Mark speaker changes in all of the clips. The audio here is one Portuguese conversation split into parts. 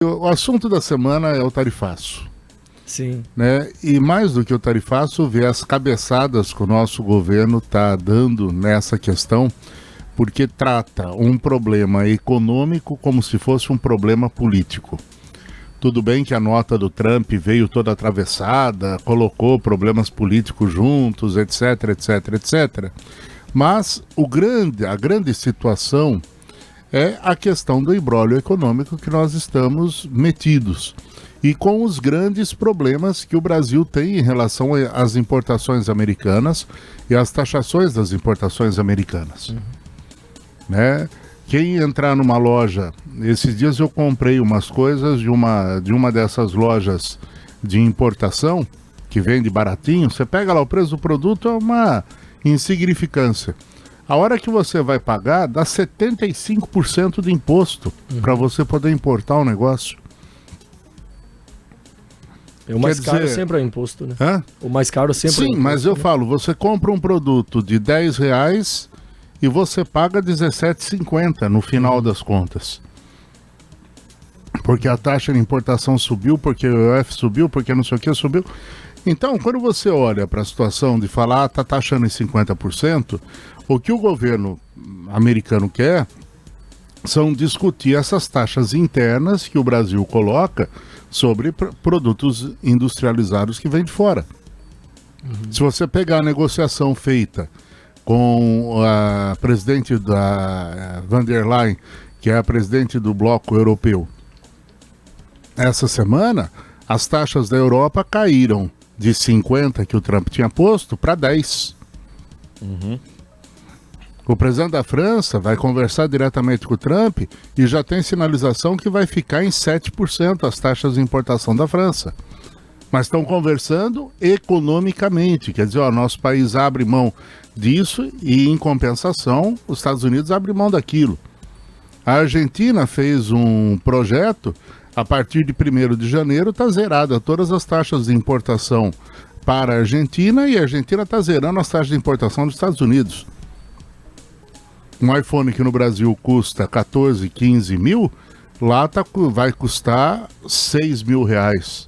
Speaker 1: O assunto da semana é o tarifaço.
Speaker 2: Sim.
Speaker 1: Né? E mais do que o tarifaço, ver as cabeçadas que o nosso governo está dando nessa questão, porque trata um problema econômico como se fosse um problema político. Tudo bem que a nota do Trump veio toda atravessada, colocou problemas políticos juntos, etc, etc, etc. Mas a grande situação é a questão do imbróglio econômico que nós estamos metidos. E com os grandes problemas que o Brasil tem em relação às importações americanas e às taxações das importações americanas. Né? Quem entrar numa loja, esses dias eu comprei umas coisas de uma dessas lojas de importação, que vende baratinho, você pega lá o preço do produto, é uma insignificância. A hora que você vai pagar, dá 75% de imposto para você poder importar o negócio.
Speaker 2: O mais caro sempre é imposto, né?
Speaker 1: Hã?
Speaker 2: O mais caro sempre é
Speaker 1: Sim,
Speaker 2: imposto,
Speaker 1: mas eu
Speaker 2: né?
Speaker 1: falo, você compra um produto de R$10 e você paga R$17,50 no final das contas. Porque a taxa de importação subiu, porque o EF subiu, porque não sei o que subiu. Então, quando você olha para a situação de falar, está taxando em 50%, o que o governo americano quer são discutir essas taxas internas que o Brasil coloca sobre produtos industrializados que vêm de fora. Se você pegar a negociação feita com a presidente da von der Leyen, que é a presidente do Bloco Europeu, essa semana, as taxas da Europa caíram de 50 que o Trump tinha posto para 10. O presidente da França vai conversar diretamente com o Trump e já tem sinalização que vai ficar em 7% as taxas de importação da França. Mas estão conversando economicamente, quer dizer, nosso país abre mão disso e, em compensação, os Estados Unidos abrem mão daquilo. A Argentina fez um projeto, a partir de 1º de janeiro está zerada todas as taxas de importação para a Argentina e a Argentina está zerando as taxas de importação dos Estados Unidos. Um iPhone que no Brasil custa 14, 15 mil, lá vai custar 6 mil reais,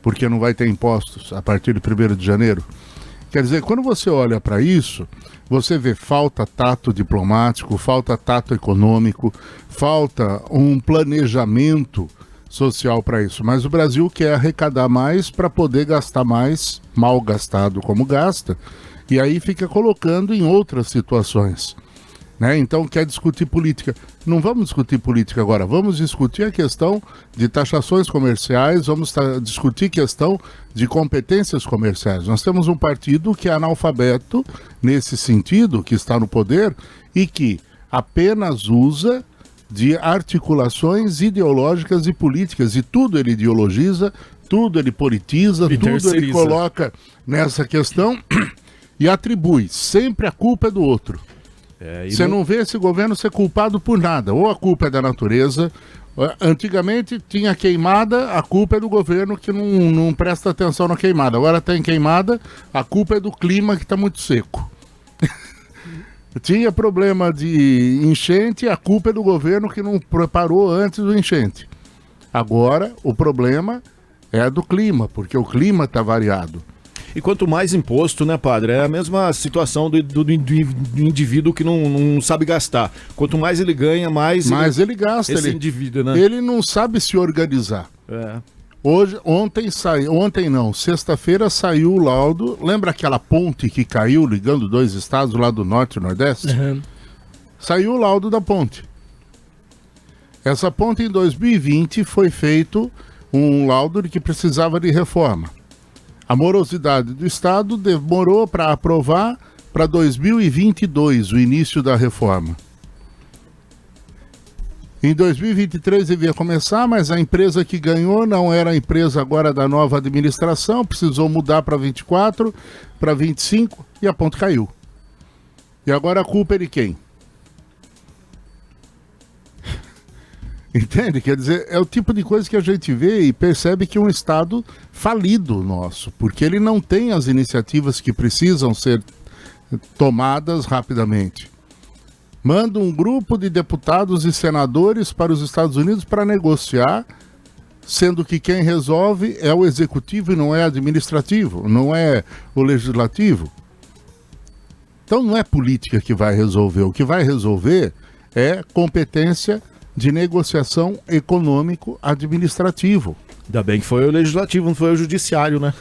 Speaker 1: porque não vai ter impostos a partir de 1º de janeiro. Quer dizer, quando você olha para isso, você vê falta tato diplomático, falta tato econômico, falta um planejamento social para isso. Mas o Brasil quer arrecadar mais para poder gastar mais, mal gastado como gasta, e aí fica colocando em outras situações. Né? Então quer discutir política. Não vamos discutir política agora, vamos discutir a questão de taxações comerciais, vamos discutir questão de competências comerciais. Nós temos um partido que é analfabeto nesse sentido, que está no poder e que apenas usa de articulações ideológicas e políticas, e tudo ele ideologiza, tudo ele politiza, tudo ele coloca nessa questão e atribui sempre a culpa é do outro. Você não vê esse governo ser culpado por nada. Ou a culpa é da natureza. Antigamente tinha queimada, a culpa é do governo que não presta atenção na queimada. Agora tem queimada, a culpa é do clima que está muito seco. Tinha problema de enchente, a culpa é do governo que não preparou antes do enchente. Agora o problema é do clima, porque o clima está variado.
Speaker 3: E quanto mais imposto, né, padre? É a mesma situação do indivíduo que não sabe gastar. Quanto mais ele ganha, mais
Speaker 1: ele gasta.
Speaker 3: Esse indivíduo, né?
Speaker 1: Ele não sabe se organizar. Sexta-feira saiu o laudo. Lembra aquela ponte que caiu ligando 2 estados lá do norte e nordeste? Saiu o laudo da ponte. Essa ponte em 2020 foi feito um laudo de que precisava de reforma. A morosidade do Estado demorou para aprovar para 2022, o início da reforma. Em 2023 devia começar, mas a empresa que ganhou não era a empresa agora da nova administração, precisou mudar para 24, para 25 e a ponte caiu. E agora a culpa é de quem? Entende? Quer dizer, é o tipo de coisa que a gente vê e percebe que é um Estado falido nosso, porque ele não tem as iniciativas que precisam ser tomadas rapidamente. Manda um grupo de deputados e senadores para os Estados Unidos para negociar sendo que quem resolve é o executivo e não é administrativo, não é o legislativo. Então não é política que vai resolver. O que vai resolver é competência de negociação econômico-administrativo.
Speaker 3: Ainda bem que foi o legislativo, não foi o judiciário, né?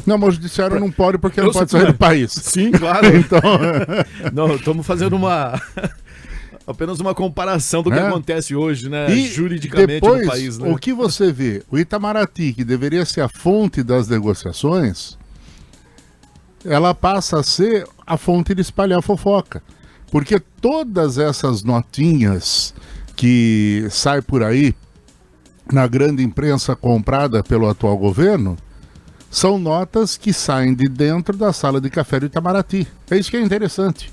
Speaker 1: Não, mas o judiciário não pode porque não pode sair do país.
Speaker 3: Sim, claro. Então... Não, estamos fazendo apenas uma comparação do que acontece hoje, né?
Speaker 1: E
Speaker 3: juridicamente
Speaker 1: depois,
Speaker 3: no país. Né?
Speaker 1: O que você vê, o Itamaraty, que deveria ser a fonte das negociações, ela passa a ser a fonte de espalhar fofoca. Porque todas essas notinhas que saem por aí na grande imprensa comprada pelo atual governo são notas que saem de dentro da sala de café do Itamaraty. É isso que é interessante.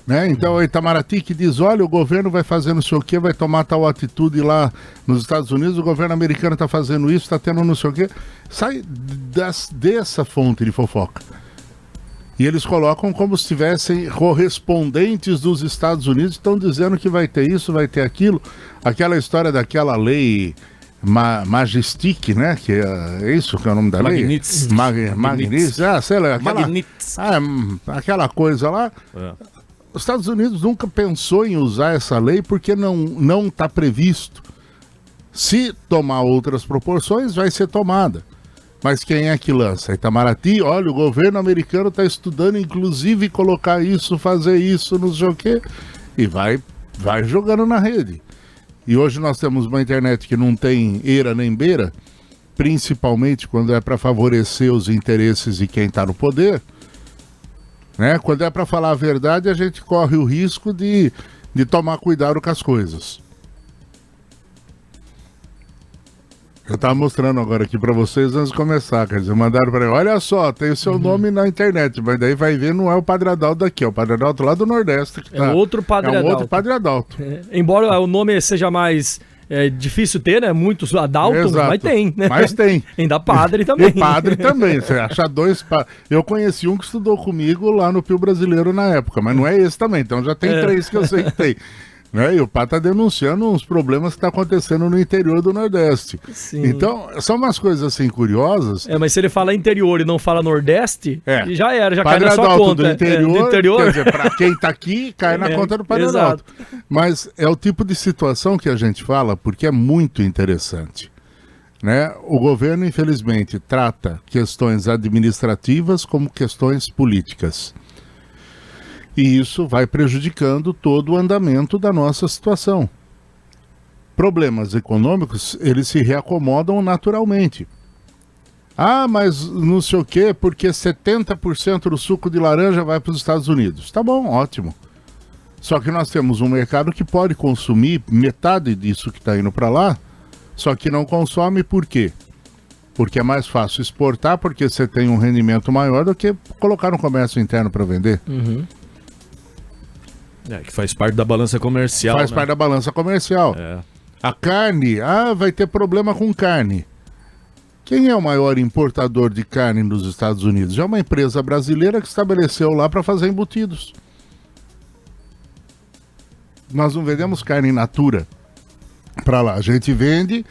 Speaker 1: Né? Então o Itamaraty que diz, olha, o governo vai fazer não sei o que, vai tomar tal atitude lá nos Estados Unidos, o governo americano está fazendo isso, está tendo não sei o que, sai dessa fonte de fofoca. E eles colocam como se tivessem correspondentes dos Estados Unidos, estão dizendo que vai ter isso, vai ter aquilo, aquela história daquela lei Majestic, né? Que é isso que é o nome da lei? Magnitsky. Sei lá, aquela coisa lá. É. Os Estados Unidos nunca pensou em usar essa lei porque não está previsto. Se tomar outras proporções, vai ser tomada. Mas quem é que lança? Itamaraty, olha, o governo americano está estudando, inclusive, colocar isso, fazer isso, não sei o quê, e vai jogando na rede. E hoje nós temos uma internet que não tem eira nem beira, principalmente quando é para favorecer os interesses de quem está no poder. Né? Quando é para falar a verdade, a gente corre o risco de tomar cuidado com as coisas. Eu estava mostrando agora aqui para vocês antes de começar, quer dizer, mandaram para mim, olha só, tem o seu nome na internet, mas daí vai ver, não é o Padre Adalto daqui, é o Padre Adalto lá do Nordeste. Que tá,
Speaker 2: é outro Padre Adalto.
Speaker 1: É um outro Padre Adalto.
Speaker 2: Embora o nome seja mais difícil ter, né? Muitos Adaltos, mas tem, né?
Speaker 1: Mas tem.
Speaker 2: Ainda padre também.
Speaker 1: E padre também, você acha dois Eu conheci um que estudou comigo lá no Pio Brasileiro na época, mas não é esse também, então já tem três que eu sei que tem. Né? E o Pá está denunciando uns problemas que estão acontecendo no interior do Nordeste.
Speaker 2: Sim.
Speaker 1: Então, são umas coisas assim curiosas.
Speaker 2: Mas se ele fala interior e não fala Nordeste, já era, já
Speaker 1: Padre
Speaker 2: cai na sua
Speaker 1: Adalto
Speaker 2: conta.
Speaker 1: Do interior,
Speaker 2: interior.
Speaker 1: Quer dizer, para quem está aqui, cai na conta do Padre Adalto. Mas é o tipo de situação que a gente fala porque é muito interessante. Né? O governo, infelizmente, trata questões administrativas como questões políticas. E isso vai prejudicando todo o andamento da nossa situação. Problemas econômicos, eles se reacomodam naturalmente. Ah, mas não sei o quê, porque 70% do suco de laranja vai para os Estados Unidos. Tá bom, ótimo. Só que nós temos um mercado que pode consumir metade disso que está indo para lá, só que não consome por quê? Porque é mais fácil exportar, porque você tem um rendimento maior do que colocar no comércio interno para vender.
Speaker 2: Uhum.
Speaker 3: Que faz parte da balança comercial.
Speaker 1: Faz parte da balança comercial. A carne, vai ter problema com carne. Quem é o maior importador de carne nos Estados Unidos? É uma empresa brasileira que estabeleceu lá para fazer embutidos. Nós não vendemos carne in natura para lá. A gente vende,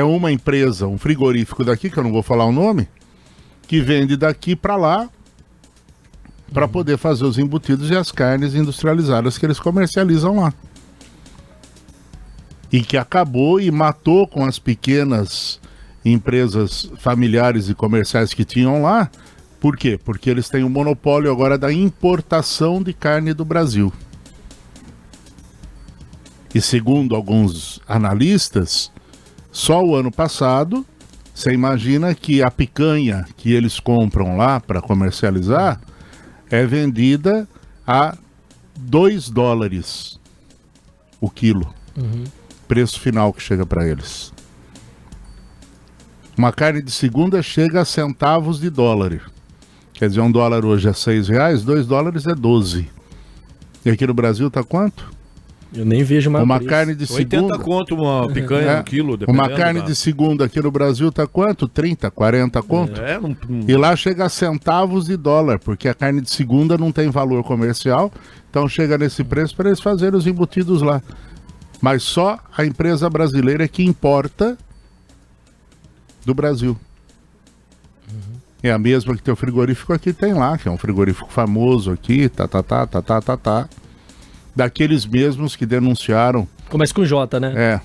Speaker 1: uma empresa, um frigorífico daqui, que eu não vou falar o nome, que vende daqui para lá, para poder fazer os embutidos e as carnes industrializadas que eles comercializam lá. E que acabou e matou com as pequenas empresas familiares e comerciais que tinham lá. Por quê? Porque eles têm o monopólio agora da importação de carne do Brasil. E segundo alguns analistas, só o ano passado, você imagina que a picanha que eles compram lá para comercializar é vendida a $2 o quilo. Preço final que chega para eles. Uma carne de segunda chega a centavos de dólar. Quer dizer, $1 hoje é R$6, $2 é 12. E aqui no Brasil tá quanto?
Speaker 2: Eu nem vejo mais.
Speaker 1: Uma carne de segunda.
Speaker 3: 80 conto uma picanha no quilo.
Speaker 1: Uma carne de segunda aqui no Brasil tá quanto? 30, 40 conto. E lá chega a centavos de dólar, porque a carne de segunda não tem valor comercial, então chega nesse preço para eles fazerem os embutidos lá. Mas só a empresa brasileira que importa do Brasil. É a mesma que tem o frigorífico aqui, tem lá, que é um frigorífico famoso aqui, daqueles mesmos que denunciaram...
Speaker 2: Começa com J, né?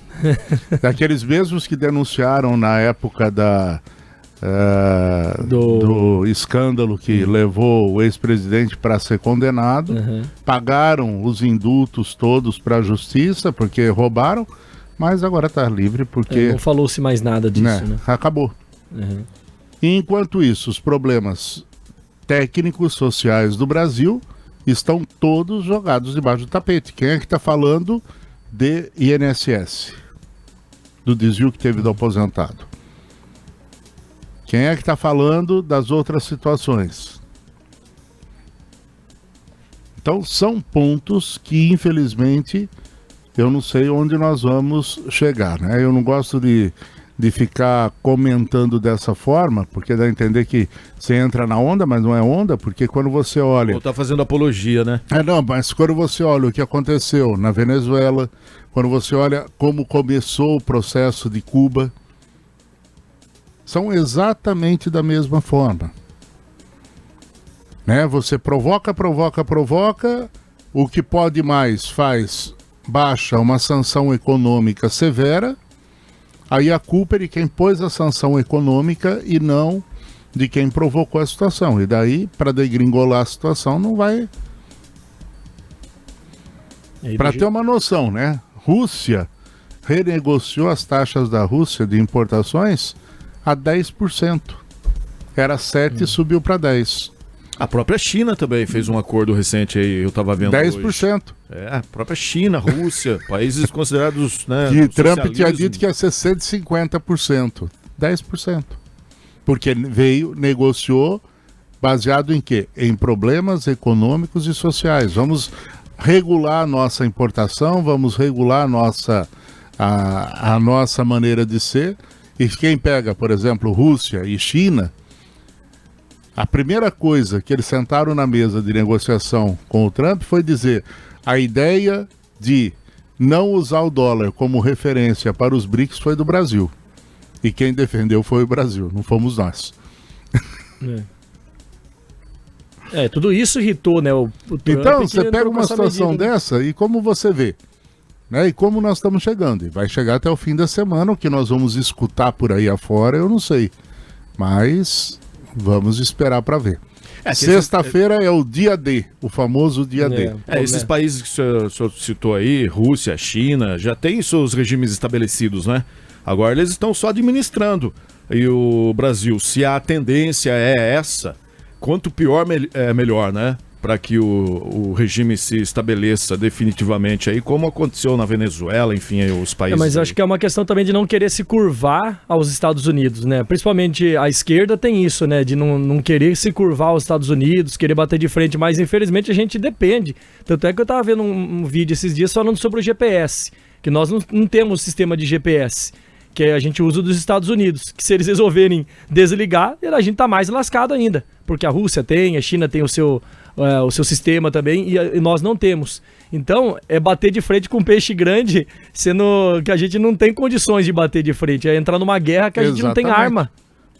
Speaker 1: Daqueles mesmos que denunciaram na época do escândalo que levou o ex-presidente para ser condenado, pagaram os indultos todos para a justiça, porque roubaram, mas agora está livre porque...
Speaker 2: não falou-se mais nada disso, né?
Speaker 1: Acabou. E enquanto isso, os problemas técnicos, sociais do Brasil estão todos jogados debaixo do tapete. Quem é que está falando de INSS? Do desvio que teve do aposentado? Quem é que está falando das outras situações? Então, são pontos que, infelizmente, eu não sei onde nós vamos chegar, né? Eu não gosto de ficar comentando dessa forma, porque dá a entender que você entra na onda, mas não é onda, porque quando você olha...
Speaker 3: Ou tá fazendo apologia, né?
Speaker 1: Não, mas quando você olha o que aconteceu na Venezuela, quando você olha como começou o processo de Cuba, são exatamente da mesma forma. Né? Você provoca, o que pode mais faz, baixa uma sanção econômica severa, aí a culpa é de quem pôs a sanção econômica e não de quem provocou a situação. E daí, para degringolar a situação, não vai... Para ter uma noção, né? Rússia renegociou as taxas da Rússia de importações a 10%. Era 7% e subiu para 10%.
Speaker 3: A própria China também fez um acordo recente aí, eu estava vendo
Speaker 1: 10%. Hoje.
Speaker 3: A própria China, Rússia, países considerados... Né,
Speaker 1: que Trump tinha dito que ia ser 150%. 10%. Porque negociou baseado em quê? Em problemas econômicos e sociais. Vamos regular a nossa importação, vamos regular a nossa maneira de ser. E quem pega, por exemplo, Rússia e China... A primeira coisa que eles sentaram na mesa de negociação com o Trump foi dizer: a ideia de não usar o dólar como referência para os BRICS foi do Brasil. E quem defendeu foi o Brasil, não fomos nós.
Speaker 2: Tudo isso irritou, né? O Trump,
Speaker 1: então, você pega uma situação dessa e como você vê, né? E como nós estamos chegando. E vai chegar até o fim da semana, o que nós vamos escutar por aí afora, eu não sei. Mas... vamos esperar para ver. Sexta-feira é o dia D, o famoso dia D.
Speaker 3: Esses países que o senhor citou aí, Rússia, China, já têm seus regimes estabelecidos, né? Agora eles estão só administrando. E o Brasil, se a tendência é essa, quanto pior é melhor, né? Para que o regime se estabeleça definitivamente aí, como aconteceu na Venezuela, enfim, aí, os países...
Speaker 2: mas acho que é uma questão também de não querer se curvar aos Estados Unidos, né? Principalmente a esquerda tem isso, né? De não querer se curvar aos Estados Unidos, querer bater de frente, mas infelizmente a gente depende. Tanto é que eu estava vendo um vídeo esses dias falando sobre o GPS, que nós não temos sistema de GPS, que a gente usa dos Estados Unidos, que se eles resolverem desligar, a gente tá mais lascado ainda, porque a Rússia tem, a China tem o seu sistema também, e nós não temos. Então, é bater de frente com um peixe grande, sendo que a gente não tem condições de bater de frente, é entrar numa guerra que a gente não tem arma.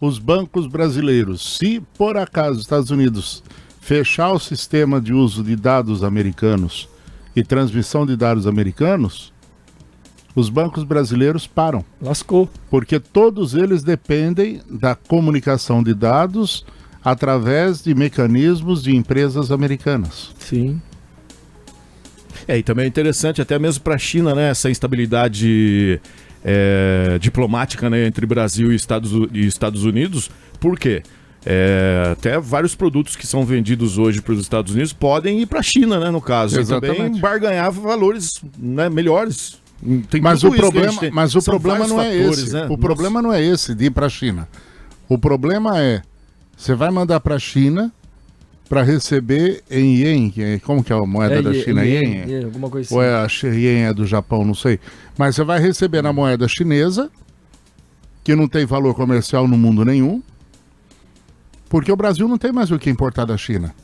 Speaker 1: Os bancos brasileiros, se por acaso os Estados Unidos fechar o sistema de uso de dados americanos e transmissão de dados americanos, os bancos brasileiros param.
Speaker 2: Lascou.
Speaker 1: Porque todos eles dependem da comunicação de dados através de mecanismos de empresas americanas.
Speaker 2: Sim.
Speaker 3: E também é interessante, até mesmo para a China, né, essa instabilidade diplomática, né, entre Brasil e Estados Unidos. Por quê? Até vários produtos que são vendidos hoje para os Estados Unidos podem ir para a China, né, no caso.
Speaker 1: Exatamente.
Speaker 3: E também barganhar valores, né, melhores.
Speaker 1: Mas o problema não é esse. Né? O problema não é esse de ir para a China. O problema é, você vai mandar para a China para receber em ien, como que é a moeda da China? Ien?
Speaker 2: Alguma coisa assim.
Speaker 1: Ou a ien é do Japão, não sei. Mas você vai receber na moeda chinesa, que não tem valor comercial no mundo nenhum, porque o Brasil não tem mais o que importar da China.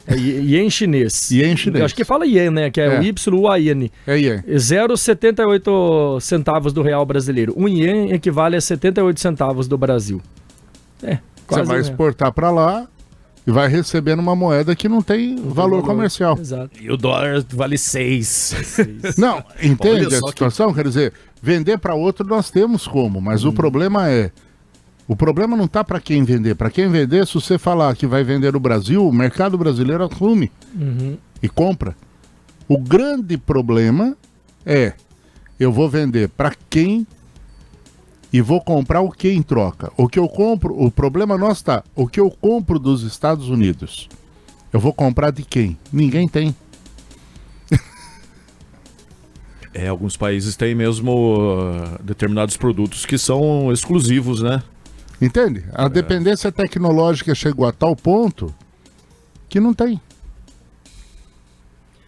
Speaker 2: É ien chinês.
Speaker 1: Ien chinês.
Speaker 2: Eu acho que fala ien, né? Que é o YUAN.
Speaker 1: É ien.
Speaker 2: 0,78 centavos do real brasileiro. Um ien equivale a 78 centavos do Brasil.
Speaker 1: Você
Speaker 2: quase
Speaker 1: vai exportar para lá e vai receber numa moeda que não tem valor comercial.
Speaker 2: Exato.
Speaker 3: E o dólar vale 6.
Speaker 1: Não, entende
Speaker 3: Olha
Speaker 1: a
Speaker 3: só
Speaker 1: situação? Quer dizer, vender para outro nós temos como, mas o problema não está para quem vender. Para quem vender, se você falar que vai vender no Brasil, o mercado brasileiro assume e compra. O grande problema é, eu vou vender para quem e vou comprar o que em troca. O que eu compro, o problema nosso está, o que eu compro dos Estados Unidos, eu vou comprar de quem? Ninguém tem.
Speaker 3: Alguns países têm mesmo determinados produtos que são exclusivos, né?
Speaker 1: Entende? A dependência tecnológica chegou a tal ponto que não tem.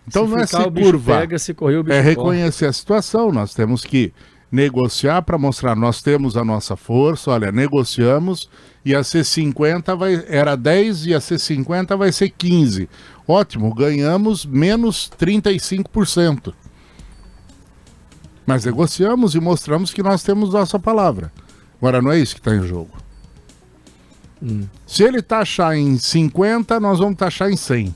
Speaker 1: Então
Speaker 2: se
Speaker 1: não é
Speaker 2: ficar,
Speaker 1: se
Speaker 2: o bicho
Speaker 1: curvar,
Speaker 2: pega, se correr, o bicho
Speaker 1: é
Speaker 2: corre.
Speaker 1: reconhecer a situação. Nós temos que negociar para mostrar, nós temos a nossa força, olha, negociamos e a C50 era 10 e a C50 vai ser 15. Ótimo, ganhamos menos 35%. Mas negociamos e mostramos que nós temos nossa palavra. Agora, não é isso que está em jogo. Se ele taxar em 50, nós vamos taxar em 100.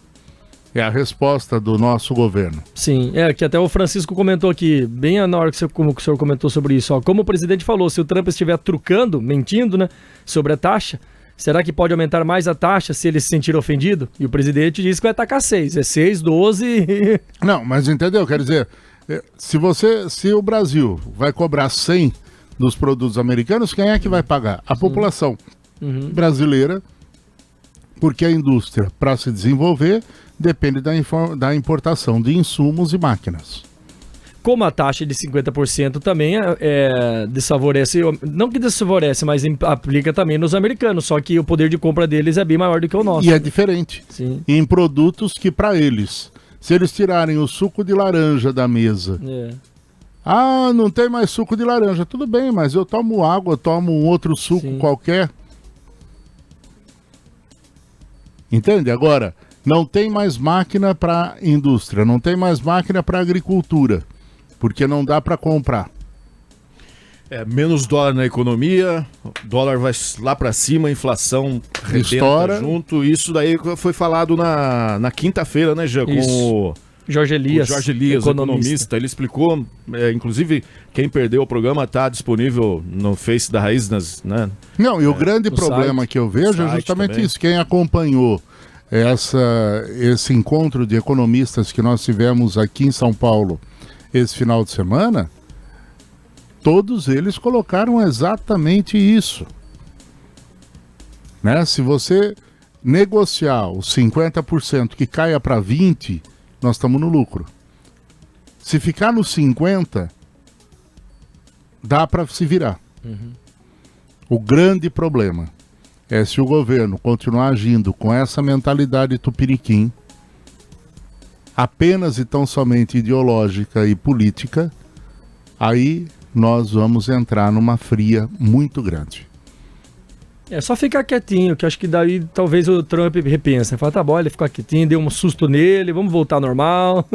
Speaker 1: É a resposta do nosso governo.
Speaker 2: Sim, que até o Francisco comentou aqui, bem na hora que o senhor comentou sobre isso. Ó, como o presidente falou, se o Trump estiver trucando, mentindo, né, sobre a taxa, será que pode aumentar mais a taxa se ele se sentir ofendido? E o presidente disse que vai tacar 6. É 6, 12...
Speaker 1: Não, mas entendeu? Quer dizer, se o Brasil vai cobrar 100 dos produtos americanos, quem é que vai pagar? A população brasileira, porque a indústria, para se desenvolver, depende da importação de insumos e máquinas.
Speaker 2: Como a taxa de 50% também desfavorece, não que desfavorece, mas aplica também nos americanos, só que o poder de compra deles é bem maior do que o nosso.
Speaker 1: E é diferente.
Speaker 2: Sim.
Speaker 1: Em produtos que, para eles, se eles tirarem o suco de laranja da mesa, não tem mais suco de laranja, tudo bem, mas eu tomo água, tomo um outro suco qualquer. Entende? Agora, não tem mais máquina para indústria, não tem mais máquina para agricultura, porque não dá para comprar.
Speaker 3: Menos dólar na economia, dólar vai lá para cima, a inflação
Speaker 1: estoura
Speaker 3: junto. Isso daí foi falado na quinta-feira, né, Jean? Com o
Speaker 2: Jorge Elias,
Speaker 3: economista. Ele explicou, inclusive, quem perdeu o programa está disponível no Face da Raiz, né?
Speaker 1: Não, e o grande problema que eu vejo é justamente isso. Quem acompanhou esse encontro de economistas que nós tivemos aqui em São Paulo esse final de semana, todos eles colocaram exatamente isso. Né? Se você negociar os 50% que caia para 20%, nós estamos no lucro. Se ficar nos 50%, dá para se virar. O grande problema é se o governo continuar agindo com essa mentalidade tupiniquim, apenas e tão somente ideológica e política, aí nós vamos entrar numa fria muito grande.
Speaker 2: É só ficar quietinho, que acho que daí talvez o Trump repensa. Fala, tá bom, ele ficou quietinho, deu um susto nele, vamos voltar ao normal.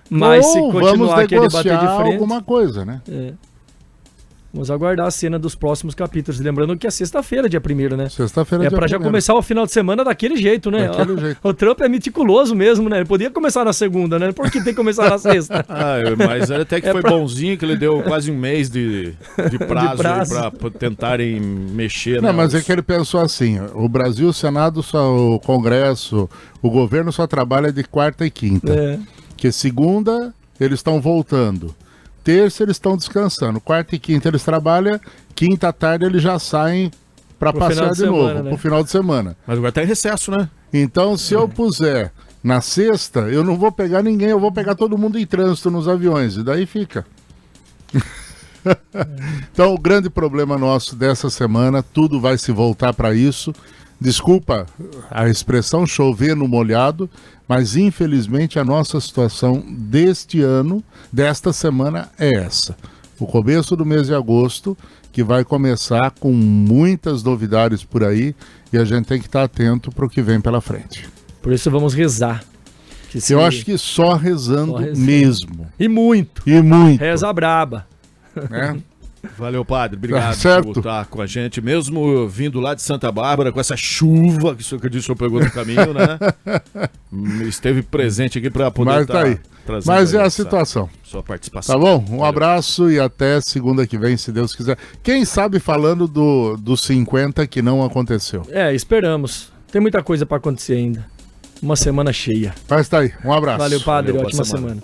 Speaker 2: Mas se continuar querer bater de frente...
Speaker 1: alguma coisa, né?
Speaker 2: Vamos aguardar a cena dos próximos capítulos. Lembrando que é sexta-feira, dia 1º, né?
Speaker 1: Sexta-feira, dia 1º.
Speaker 2: É pra já começar o final de semana daquele jeito, né?
Speaker 1: Daquele jeito.
Speaker 2: O Trump é meticuloso mesmo, né? Ele podia começar na segunda, né? Por que tem que começar na sexta?
Speaker 3: Mas até que foi bonzinho, que ele deu quase um mês de prazo, aí pra tentarem mexer.
Speaker 1: Não, mas é que ele pensou assim, o Brasil, o Senado, o Congresso, o governo só trabalha de quarta e quinta. Que segunda, eles estão voltando. Terça eles estão descansando, quarta e quinta eles trabalham, quinta à tarde eles já saem para passear de novo, pro final de semana.
Speaker 3: Mas agora tá em recesso, né?
Speaker 1: Então, se eu puser na sexta, eu não vou pegar ninguém, eu vou pegar todo mundo em trânsito nos aviões, e daí fica. Então, o grande problema nosso dessa semana, tudo vai se voltar para isso. Desculpa a expressão chover no molhado, mas infelizmente a nossa situação deste ano, desta semana, é essa. O começo do mês de agosto, que vai começar com muitas novidades por aí, e a gente tem que estar atento para o que vem pela frente.
Speaker 2: Por isso vamos rezar.
Speaker 1: Eu acho que só rezando mesmo.
Speaker 2: E muito.
Speaker 1: E muito.
Speaker 2: Reza braba.
Speaker 1: Né?
Speaker 3: Valeu, padre. Obrigado
Speaker 1: certo.
Speaker 3: por estar com a gente, mesmo vindo lá de Santa Bárbara, com essa chuva que o senhor pegou no caminho, né? Esteve presente aqui para poder
Speaker 1: Mas tá aí. Mas é a situação.
Speaker 3: Sua participação.
Speaker 1: Tá bom? Um abraço e até segunda que vem, se Deus quiser. Quem sabe falando dos 50 que não aconteceu.
Speaker 2: Esperamos. Tem muita coisa para acontecer ainda. Uma semana cheia.
Speaker 1: Mas tá aí. Um abraço.
Speaker 2: Valeu, padre.
Speaker 3: Valeu,
Speaker 2: ótima semana.